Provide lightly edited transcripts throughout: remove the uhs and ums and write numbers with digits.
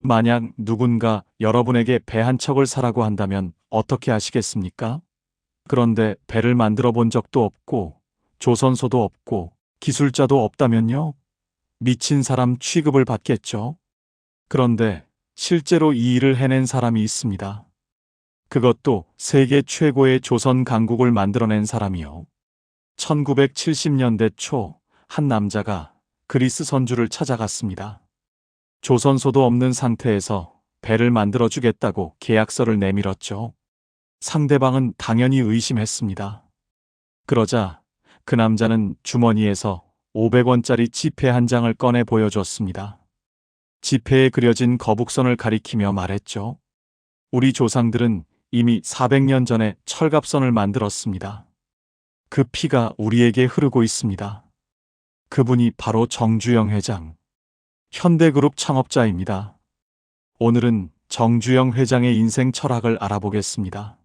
만약 누군가 여러분에게 배 한 척을 사라고 한다면 어떻게 하시겠습니까? 그런데 배를 만들어 본 적도 없고, 조선소도 없고, 기술자도 없다면요? 미친 사람 취급을 받겠죠? 그런데 실제로 이 일을 해낸 사람이 있습니다. 그것도 세계 최고의 조선 강국을 만들어낸 사람이요. 1970년대 초, 한 남자가 그리스 선주를 찾아갔습니다. 조선소도 없는 상태에서 배를 만들어주겠다고 계약서를 내밀었죠. 상대방은 당연히 의심했습니다. 그러자 그 남자는 주머니에서 500원짜리 지폐 한 장을 꺼내 보여줬습니다. 지폐에 그려진 거북선을 가리키며 말했죠. 우리 조상들은 이미 400년 전에 철갑선을 만들었습니다. 그 피가 우리에게 흐르고 있습니다. 그분이 바로 정주영 회장, 현대그룹 창업자입니다. 오늘은 정주영 회장의 인생 철학을 알아보겠습니다.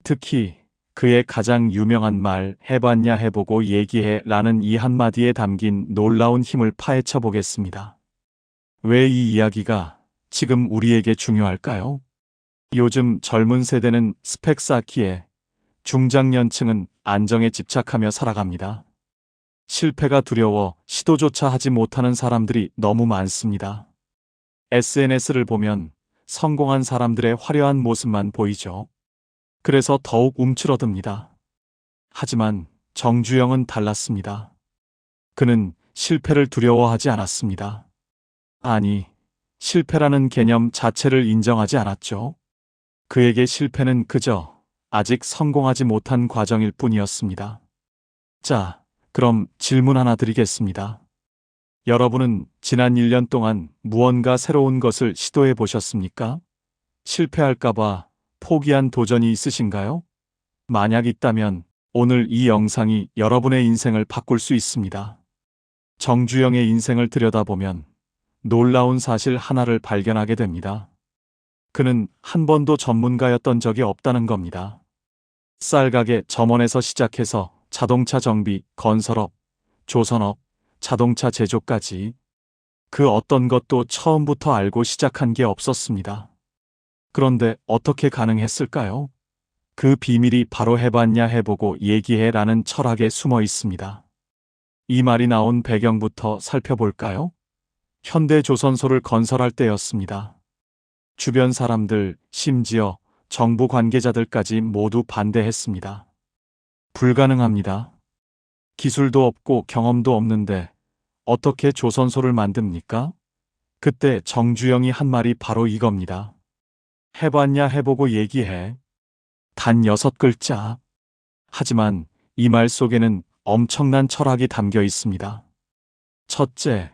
특히 그의 가장 유명한 말 해봤냐 해보고 얘기해 라는 이 한마디에 담긴 놀라운 힘을 파헤쳐 보겠습니다. 왜 이 이야기가 지금 우리에게 중요할까요? 요즘 젊은 세대는 스펙 쌓기에, 중장년층은 안정에 집착하며 살아갑니다. 실패가 두려워 시도조차 하지 못하는 사람들이 너무 많습니다. SNS를 보면 성공한 사람들의 화려한 모습만 보이죠. 그래서 더욱 움츠러듭니다. 하지만 정주영은 달랐습니다. 그는 실패를 두려워하지 않았습니다. 아니, 실패라는 개념 자체를 인정하지 않았죠. 그에게 실패는 그저 아직 성공하지 못한 과정일 뿐이었습니다. 자, 그럼 질문 하나 드리겠습니다. 여러분은 지난 1년 동안 무언가 새로운 것을 시도해 보셨습니까? 실패할까봐 포기한 도전이 있으신가요? 만약 있다면 오늘 이 영상이 여러분의 인생을 바꿀 수 있습니다. 정주영의 인생을 들여다보면 놀라운 사실 하나를 발견하게 됩니다. 그는 한 번도 전문가였던 적이 없다는 겁니다. 쌀가게 점원에서 시작해서 자동차 정비, 건설업, 조선업, 자동차 제조까지 그 어떤 것도 처음부터 알고 시작한 게 없었습니다. 그런데 어떻게 가능했을까요? 그 비밀이 바로 해봤냐 해보고 얘기해 라는 철학에 숨어 있습니다. 이 말이 나온 배경부터 살펴볼까요? 현대 조선소를 건설할 때였습니다. 주변 사람들, 심지어 정부 관계자들까지 모두 반대했습니다. 불가능합니다. 기술도 없고 경험도 없는데 어떻게 조선소를 만듭니까? 그때 정주영이 한 말이 바로 이겁니다. 해봤냐 해보고 얘기해. 단 6글자. 하지만 이 말 속에는 엄청난 철학이 담겨 있습니다. 첫째,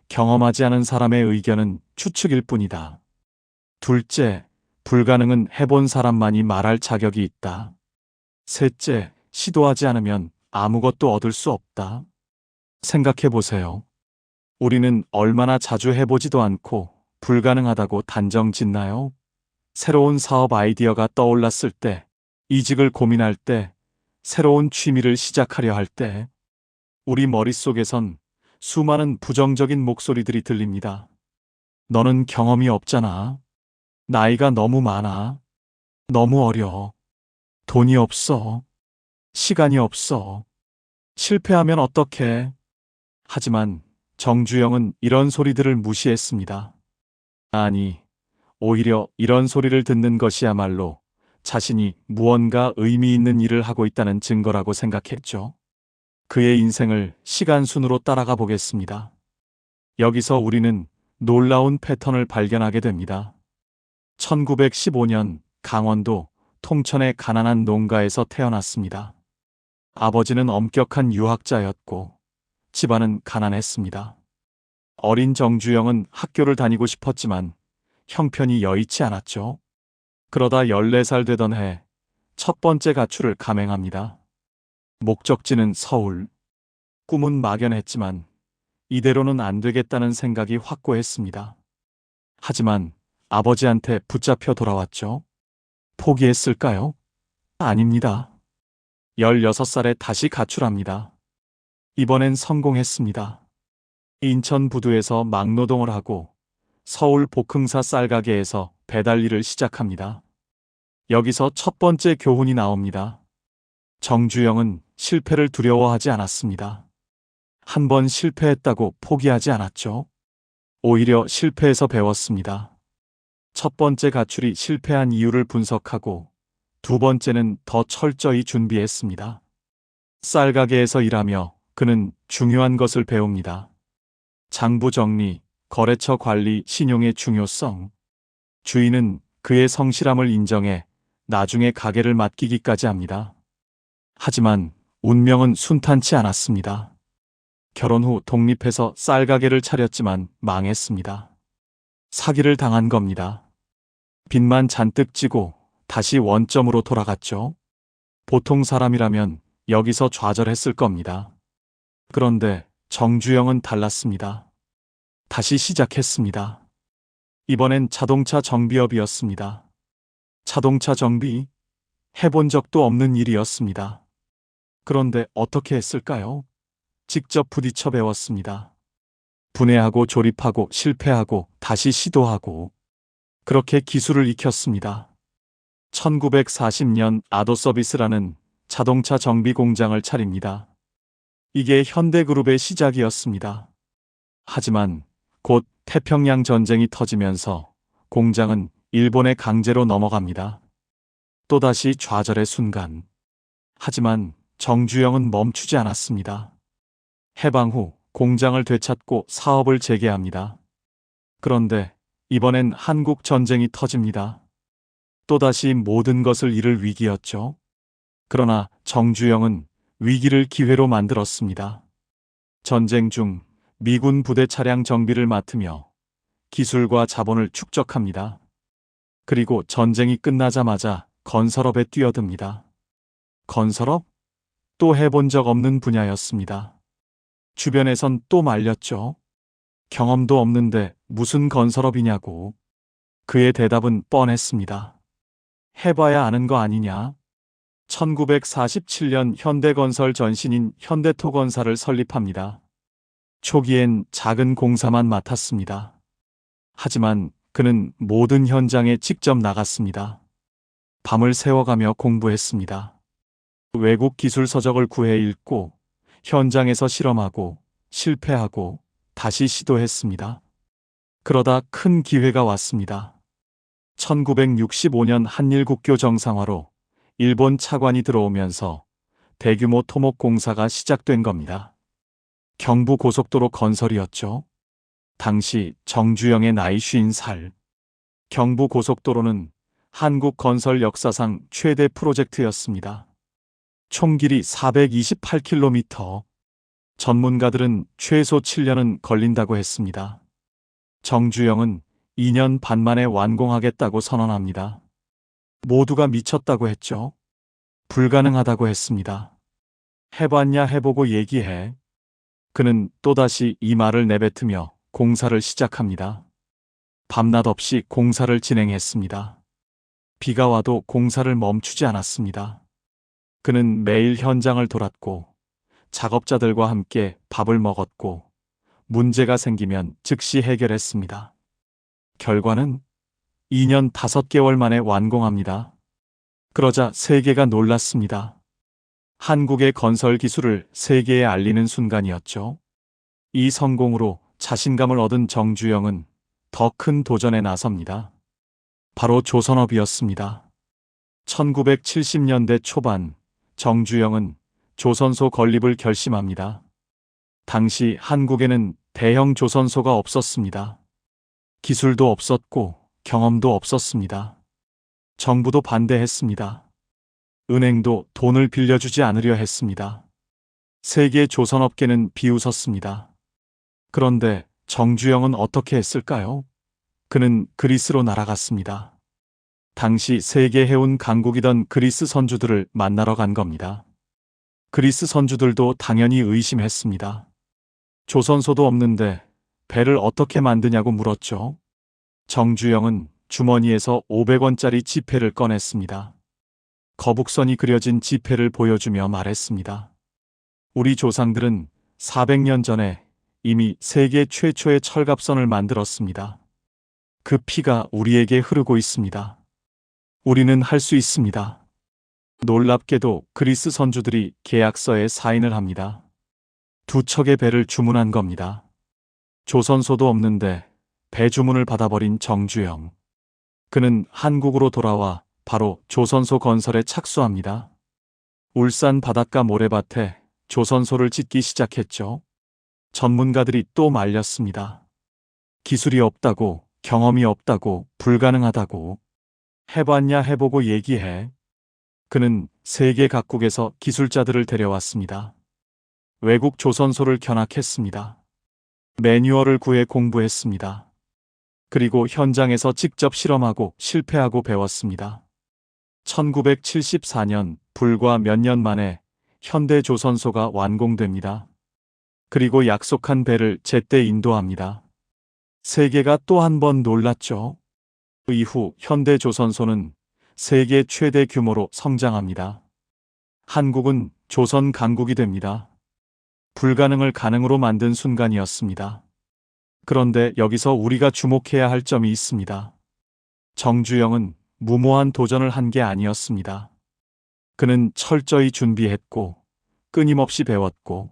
경험하지 않은 사람의 의견은 추측일 뿐이다. 둘째, 불가능은 해본 사람만이 말할 자격이 있다. 셋째, 시도하지 않으면 아무것도 얻을 수 없다. 생각해 보세요. 우리는 얼마나 자주 해보지도 않고 불가능하다고 단정 짓나요? 새로운 사업 아이디어가 떠올랐을 때, 이직을 고민할 때, 새로운 취미를 시작하려 할 때, 우리 머릿속에선 수많은 부정적인 목소리들이 들립니다. 너는 경험이 없잖아. 나이가 너무 많아. 너무 어려. 돈이 없어. 시간이 없어. 실패하면 어떡해? 하지만 정주영은 이런 소리들을 무시했습니다. 아니, 오히려 이런 소리를 듣는 것이야말로 자신이 무언가 의미 있는 일을 하고 있다는 증거라고 생각했죠. 그의 인생을 시간 순으로 따라가 보겠습니다. 여기서 우리는 놀라운 패턴을 발견하게 됩니다. 1915년 강원도 통천의 가난한 농가에서 태어났습니다. 아버지는 엄격한 유학자였고 집안은 가난했습니다. 어린 정주영은 학교를 다니고 싶었지만 형편이 여의치 않았죠. 그러다 14살 되던 해 첫 번째 가출을 감행합니다. 목적지는 서울. 꿈은 막연했지만 이대로는 안 되겠다는 생각이 확고했습니다. 하지만 아버지한테 붙잡혀 돌아왔죠. 포기했을까요? 아닙니다. 16살에 다시 가출합니다. 이번엔 성공했습니다. 인천 부두에서 막노동을 하고 서울 복흥사 쌀가게에서 배달 일을 시작합니다. 여기서 첫 번째 교훈이 나옵니다. 정주영은 실패를 두려워하지 않았습니다. 한 번 실패했다고 포기하지 않았죠. 오히려 실패해서 배웠습니다. 첫 번째 가출이 실패한 이유를 분석하고 두 번째는 더 철저히 준비했습니다. 쌀가게에서 일하며 그는 중요한 것을 배웁니다. 장부 정리, 거래처 관리, 신용의 중요성. 주인은 그의 성실함을 인정해 나중에 가게를 맡기기까지 합니다. 하지만 운명은 순탄치 않았습니다. 결혼 후 독립해서 쌀가게를 차렸지만 망했습니다. 사기를 당한 겁니다. 빚만 잔뜩 지고 다시 원점으로 돌아갔죠. 보통 사람이라면 여기서 좌절했을 겁니다. 그런데 정주영은 달랐습니다. 다시 시작했습니다. 이번엔 자동차 정비업이었습니다. 자동차 정비? 해본 적도 없는 일이었습니다. 그런데 어떻게 했을까요? 직접 부딪혀 배웠습니다. 분해하고 조립하고 실패하고 다시 시도하고 그렇게 기술을 익혔습니다. 1940년 아도서비스라는 자동차 정비 공장을 차립니다. 이게 현대그룹의 시작이었습니다. 하지만 곧 태평양 전쟁이 터지면서 공장은 일본에 강제로 넘어갑니다. 또다시 좌절의 순간. 하지만 정주영은 멈추지 않았습니다. 해방 후 공장을 되찾고 사업을 재개합니다. 그런데 이번엔 한국 전쟁이 터집니다. 또다시 모든 것을 잃을 위기였죠. 그러나 정주영은 위기를 기회로 만들었습니다. 전쟁 중 미군 부대 차량 정비를 맡으며 기술과 자본을 축적합니다. 그리고 전쟁이 끝나자마자 건설업에 뛰어듭니다. 건설업? 또 해본 적 없는 분야였습니다. 주변에선 또 말렸죠. 경험도 없는데 무슨 건설업이냐고. 그의 대답은 뻔했습니다. 해봐야 아는 거 아니냐? 1947년 현대건설 전신인 현대토건사를 설립합니다. 초기엔 작은 공사만 맡았습니다. 하지만 그는 모든 현장에 직접 나갔습니다. 밤을 새워가며 공부했습니다. 외국 기술 서적을 구해 읽고 현장에서 실험하고 실패하고 다시 시도했습니다. 그러다 큰 기회가 왔습니다. 1965년 한일국교 정상화로 일본 차관이 들어오면서 대규모 토목 공사가 시작된 겁니다. 경부 고속도로 건설이었죠. 당시 정주영의 나이 50살. 경부 고속도로는 한국 건설 역사상 최대 프로젝트였습니다. 총 길이 428km. 전문가들은 최소 7년은 걸린다고 했습니다. 정주영은 2년 반 만에 완공하겠다고 선언합니다. 모두가 미쳤다고 했죠. 불가능하다고 했습니다. 해봤냐 해보고 얘기해. 그는 또다시 이 말을 내뱉으며 공사를 시작합니다. 밤낮 없이 공사를 진행했습니다. 비가 와도 공사를 멈추지 않았습니다. 그는 매일 현장을 돌았고 작업자들과 함께 밥을 먹었고 문제가 생기면 즉시 해결했습니다. 결과는 2년 5개월 만에 완공합니다. 그러자 세계가 놀랐습니다. 한국의 건설 기술을 세계에 알리는 순간이었죠. 이 성공으로 자신감을 얻은 정주영은 더 큰 도전에 나섭니다. 바로 조선업이었습니다. 1970년대 초반 정주영은 조선소 건립을 결심합니다. 당시 한국에는 대형 조선소가 없었습니다. 기술도 없었고 경험도 없었습니다. 정부도 반대했습니다. 은행도 돈을 빌려주지 않으려 했습니다. 세계 조선업계는 비웃었습니다. 그런데 정주영은 어떻게 했을까요? 그는 그리스로 날아갔습니다. 당시 세계 해운 강국이던 그리스 선주들을 만나러 간 겁니다. 그리스 선주들도 당연히 의심했습니다. 조선소도 없는데 배를 어떻게 만드냐고 물었죠. 정주영은 주머니에서 500원짜리 지폐를 꺼냈습니다. 거북선이 그려진 지폐를 보여주며 말했습니다. 우리 조상들은 400년 전에 이미 세계 최초의 철갑선을 만들었습니다. 그 피가 우리에게 흐르고 있습니다. 우리는 할 수 있습니다. 놀랍게도 그리스 선주들이 계약서에 사인을 합니다. 두 척의 배를 주문한 겁니다. 조선소도 없는데 배 주문을 받아버린 정주영. 그는 한국으로 돌아와 바로 조선소 건설에 착수합니다. 울산 바닷가 모래밭에 조선소를 짓기 시작했죠. 전문가들이 또 말렸습니다. 기술이 없다고, 경험이 없다고, 불가능하다고. 해봤냐 해보고 얘기해. 그는 세계 각국에서 기술자들을 데려왔습니다. 외국 조선소를 견학했습니다. 매뉴얼을 구해 공부했습니다. 그리고 현장에서 직접 실험하고 실패하고 배웠습니다. 1974년 불과 몇 년 만에 현대 조선소가 완공됩니다. 그리고 약속한 배를 제때 인도합니다. 세계가 또 한 번 놀랐죠. 이후 현대 조선소는 세계 최대 규모로 성장합니다. 한국은 조선 강국이 됩니다. 불가능을 가능으로 만든 순간이었습니다. 그런데 여기서 우리가 주목해야 할 점이 있습니다. 정주영은 무모한 도전을 한 게 아니었습니다. 그는 철저히 준비했고 끊임없이 배웠고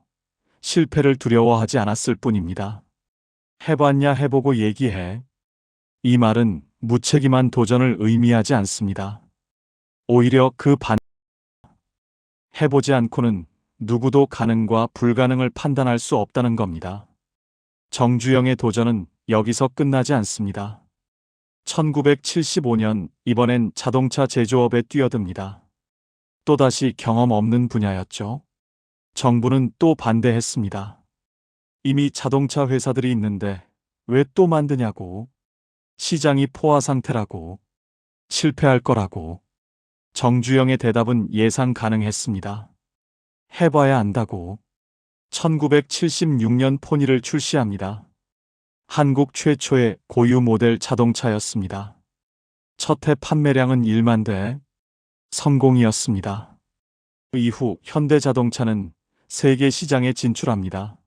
실패를 두려워하지 않았을 뿐입니다. 해봤냐 해보고 얘기해. 이 말은 무책임한 도전을 의미하지 않습니다. 오히려 그 반, 해보지 않고는 누구도 가능과 불가능을 판단할 수 없다는 겁니다. 정주영의 도전은 여기서 끝나지 않습니다. 1975년 이번엔 자동차 제조업에 뛰어듭니다. 또다시 경험 없는 분야였죠. 정부는 또 반대했습니다. 이미 자동차 회사들이 있는데 왜 또 만드냐고. 시장이 포화 상태라고. 실패할 거라고. 정주영의 대답은 예상 가능했습니다. 해봐야 안다고. 1976년 포니를 출시합니다. 한국 최초의 고유 모델 자동차였습니다. 첫 해 판매량은 1만 대. 성공이었습니다. 이후 현대자동차는 세계 시장에 진출합니다.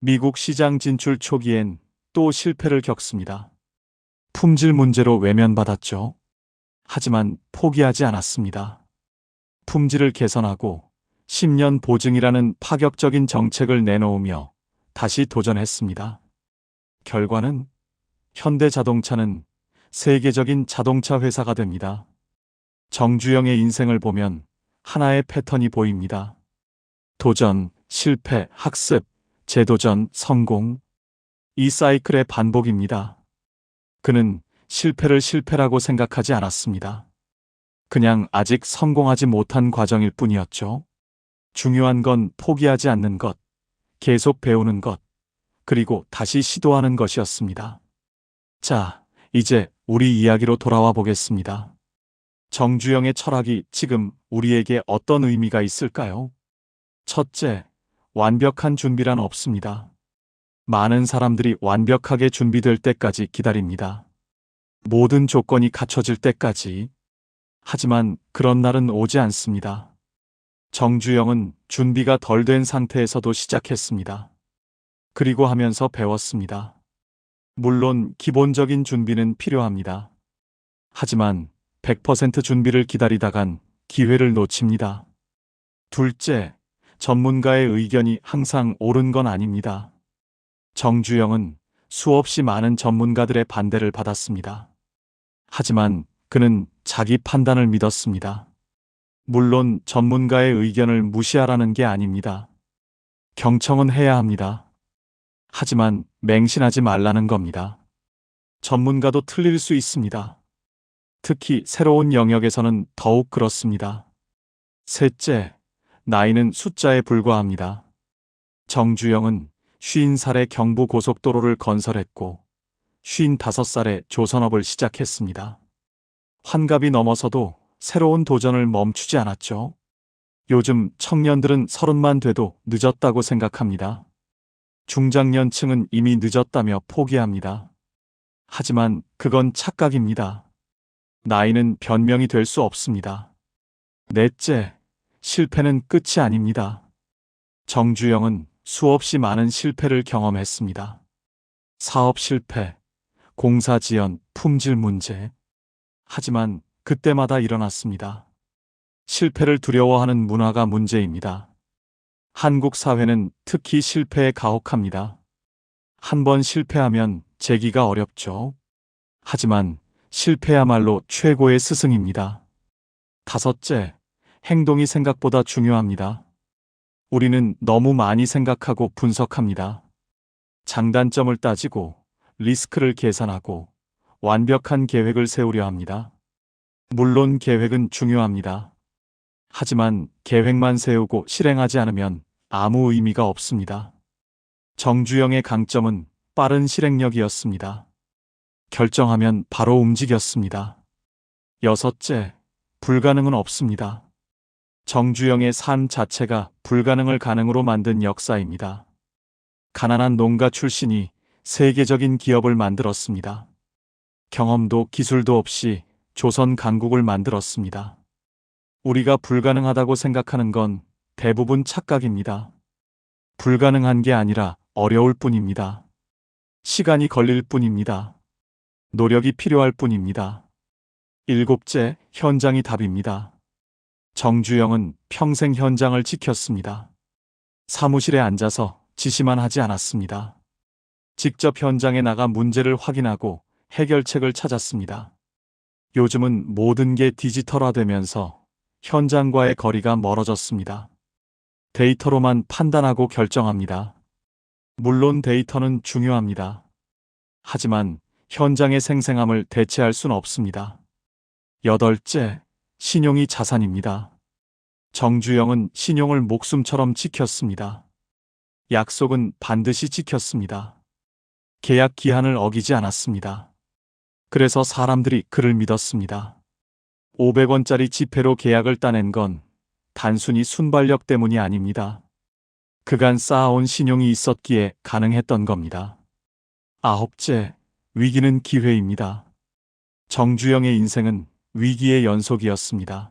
미국 시장 진출 초기엔 또 실패를 겪습니다. 품질 문제로 외면받았죠. 하지만 포기하지 않았습니다. 품질을 개선하고 10년 보증이라는 파격적인 정책을 내놓으며 다시 도전했습니다. 결과는 현대자동차는 세계적인 자동차 회사가 됩니다. 정주영의 인생을 보면 하나의 패턴이 보입니다. 도전, 실패, 학습, 재도전, 성공. 이 사이클의 반복입니다. 그는 실패를 실패라고 생각하지 않았습니다. 그냥 아직 성공하지 못한 과정일 뿐이었죠. 중요한 건 포기하지 않는 것, 계속 배우는 것, 그리고 다시 시도하는 것이었습니다. 자, 이제 우리 이야기로 돌아와 보겠습니다. 정주영의 철학이 지금 우리에게 어떤 의미가 있을까요? 첫째, 완벽한 준비란 없습니다. 많은 사람들이 완벽하게 준비될 때까지 기다립니다. 모든 조건이 갖춰질 때까지. 하지만 그런 날은 오지 않습니다. 정주영은 준비가 덜 된 상태에서도 시작했습니다. 그리고 하면서 배웠습니다. 물론 기본적인 준비는 필요합니다. 하지만 100% 준비를 기다리다간 기회를 놓칩니다. 둘째, 전문가의 의견이 항상 옳은 건 아닙니다. 정주영은 수없이 많은 전문가들의 반대를 받았습니다. 하지만 그는 자기 판단을 믿었습니다. 물론 전문가의 의견을 무시하라는 게 아닙니다. 경청은 해야 합니다. 하지만 맹신하지 말라는 겁니다. 전문가도 틀릴 수 있습니다. 특히 새로운 영역에서는 더욱 그렇습니다. 셋째, 나이는 숫자에 불과합니다. 정주영은 50살에 경부 고속도로를 건설했고 55살에 조선업을 시작했습니다. 환갑이 넘어서도 새로운 도전을 멈추지 않았죠. 요즘 청년들은 30만 돼도 늦었다고 생각합니다. 중장년층은 이미 늦었다며 포기합니다. 하지만 그건 착각입니다. 나이는 변명이 될 수 없습니다. 넷째, 실패는 끝이 아닙니다. 정주영은 수없이 많은 실패를 경험했습니다. 사업 실패, 공사 지연, 품질 문제. 하지만 그때마다 일어났습니다. 실패를 두려워하는 문화가 문제입니다. 한국 사회는 특히 실패에 가혹합니다. 한 번 실패하면 재기가 어렵죠. 하지만 실패야말로 최고의 스승입니다. 다섯째, 행동이 생각보다 중요합니다. 우리는 너무 많이 생각하고 분석합니다. 장단점을 따지고 리스크를 계산하고 완벽한 계획을 세우려 합니다. 물론 계획은 중요합니다. 하지만 계획만 세우고 실행하지 않으면 아무 의미가 없습니다. 정주영의 강점은 빠른 실행력이었습니다. 결정하면 바로 움직였습니다. 여섯째, 불가능은 없습니다. 정주영의 삶 자체가 불가능을 가능으로 만든 역사입니다. 가난한 농가 출신이 세계적인 기업을 만들었습니다. 경험도 기술도 없이 조선 강국을 만들었습니다. 우리가 불가능하다고 생각하는 건 대부분 착각입니다. 불가능한 게 아니라 어려울 뿐입니다. 시간이 걸릴 뿐입니다. 노력이 필요할 뿐입니다. 일곱째, 현장이 답입니다. 정주영은 평생 현장을 지켰습니다. 사무실에 앉아서 지시만 하지 않았습니다. 직접 현장에 나가 문제를 확인하고 해결책을 찾았습니다. 요즘은 모든 게 디지털화되면서 현장과의 거리가 멀어졌습니다. 데이터로만 판단하고 결정합니다. 물론 데이터는 중요합니다. 하지만 현장의 생생함을 대체할 순 없습니다. 여덟째, 신용이 자산입니다. 정주영은 신용을 목숨처럼 지켰습니다. 약속은 반드시 지켰습니다. 계약 기한을 어기지 않았습니다. 그래서 사람들이 그를 믿었습니다. 500원짜리 지폐로 계약을 따낸 건 단순히 순발력 때문이 아닙니다. 그간 쌓아온 신용이 있었기에 가능했던 겁니다. 아홉째, 위기는 기회입니다. 정주영의 인생은 위기의 연속이었습니다.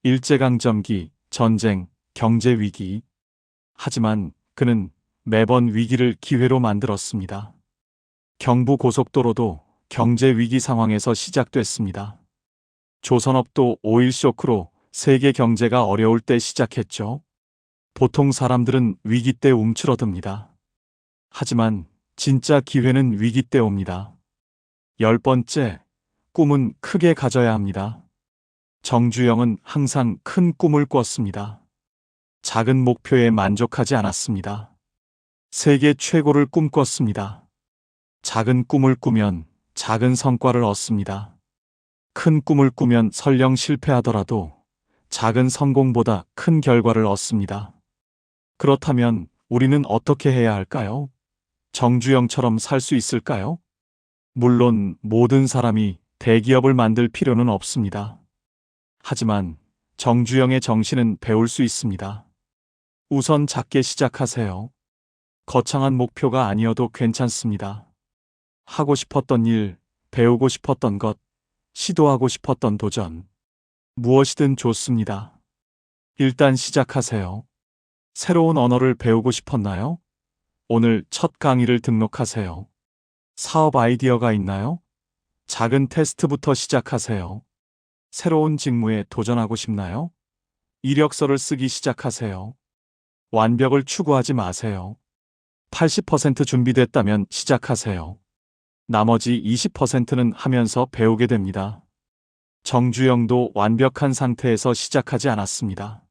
일제강점기, 전쟁, 경제위기. 하지만 그는 매번 위기를 기회로 만들었습니다. 경부고속도로도 경제위기 상황에서 시작됐습니다. 조선업도 오일 쇼크로 세계 경제가 어려울 때 시작했죠. 보통 사람들은 위기 때 움츠러듭니다. 하지만 진짜 기회는 위기 때 옵니다. 10번째, 꿈은 크게 가져야 합니다. 정주영은 항상 큰 꿈을 꿨습니다. 작은 목표에 만족하지 않았습니다. 세계 최고를 꿈꿨습니다. 작은 꿈을 꾸면 작은 성과를 얻습니다. 큰 꿈을 꾸면 설령 실패하더라도 작은 성공보다 큰 결과를 얻습니다. 그렇다면 우리는 어떻게 해야 할까요? 정주영처럼 살 수 있을까요? 물론 모든 사람이 대기업을 만들 필요는 없습니다. 하지만 정주영의 정신은 배울 수 있습니다. 우선 작게 시작하세요. 거창한 목표가 아니어도 괜찮습니다. 하고 싶었던 일, 배우고 싶었던 것, 시도하고 싶었던 도전. 무엇이든 좋습니다. 일단 시작하세요. 새로운 언어를 배우고 싶었나요? 오늘 첫 강의를 등록하세요. 사업 아이디어가 있나요? 작은 테스트부터 시작하세요. 새로운 직무에 도전하고 싶나요? 이력서를 쓰기 시작하세요. 완벽을 추구하지 마세요. 80% 준비됐다면 시작하세요. 나머지 20%는 하면서 배우게 됩니다. 정주영도 완벽한 상태에서 시작하지 않았습니다.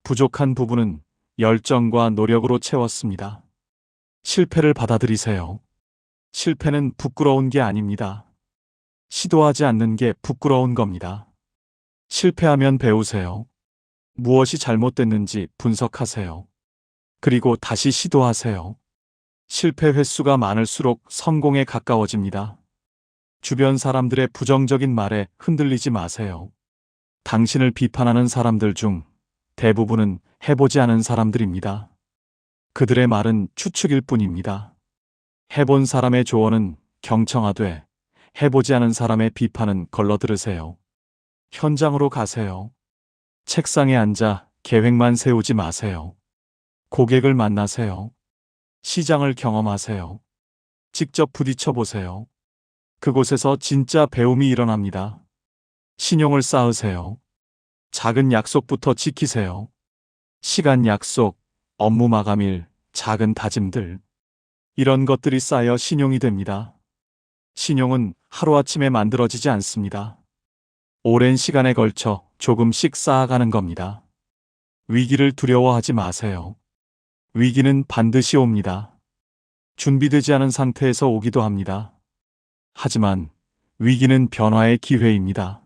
부족한 부분은 열정과 노력으로 채웠습니다. 실패를 받아들이세요. 실패는 부끄러운 게 아닙니다. 시도하지 않는 게 부끄러운 겁니다. 실패하면 배우세요. 무엇이 잘못됐는지 분석하세요. 그리고 다시 시도하세요. 실패 횟수가 많을수록 성공에 가까워집니다. 주변 사람들의 부정적인 말에 흔들리지 마세요. 당신을 비판하는 사람들 중 대부분은 해보지 않은 사람들입니다. 그들의 말은 추측일 뿐입니다. 해본 사람의 조언은 경청하되 해보지 않은 사람의 비판은 걸러 들으세요. 현장으로 가세요. 책상에 앉아 계획만 세우지 마세요. 고객을 만나세요. 시장을 경험하세요. 직접 부딪혀 보세요. 그곳에서 진짜 배움이 일어납니다. 신용을 쌓으세요. 작은 약속부터 지키세요. 시간 약속, 업무 마감일, 작은 다짐들. 이런 것들이 쌓여 신용이 됩니다. 신용은 하루아침에 만들어지지 않습니다. 오랜 시간에 걸쳐 조금씩 쌓아가는 겁니다. 위기를 두려워하지 마세요. 위기는 반드시 옵니다. 준비되지 않은 상태에서 오기도 합니다. 하지만 위기는 변화의 기회입니다.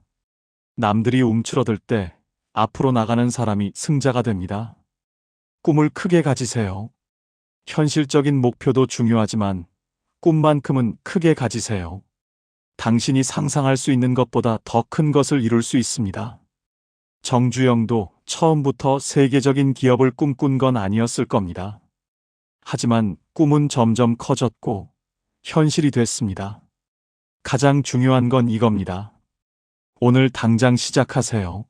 남들이 움츠러들 때 앞으로 나가는 사람이 승자가 됩니다. 꿈을 크게 가지세요. 현실적인 목표도 중요하지만 꿈만큼은 크게 가지세요. 당신이 상상할 수 있는 것보다 더 큰 것을 이룰 수 있습니다. 정주영도 처음부터 세계적인 기업을 꿈꾼 건 아니었을 겁니다. 하지만 꿈은 점점 커졌고 현실이 됐습니다. 가장 중요한 건 이겁니다. 오늘 당장 시작하세요.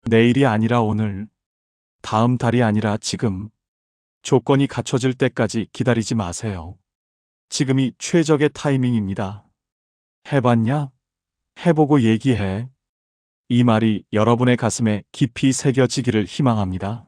내일이 아니라 오늘, 다음 달이 아니라 지금. 조건이 갖춰질 때까지 기다리지 마세요. 지금이 최적의 타이밍입니다. 해봤냐? 해보고 얘기해. 이 말이 여러분의 가슴에 깊이 새겨지기를 희망합니다.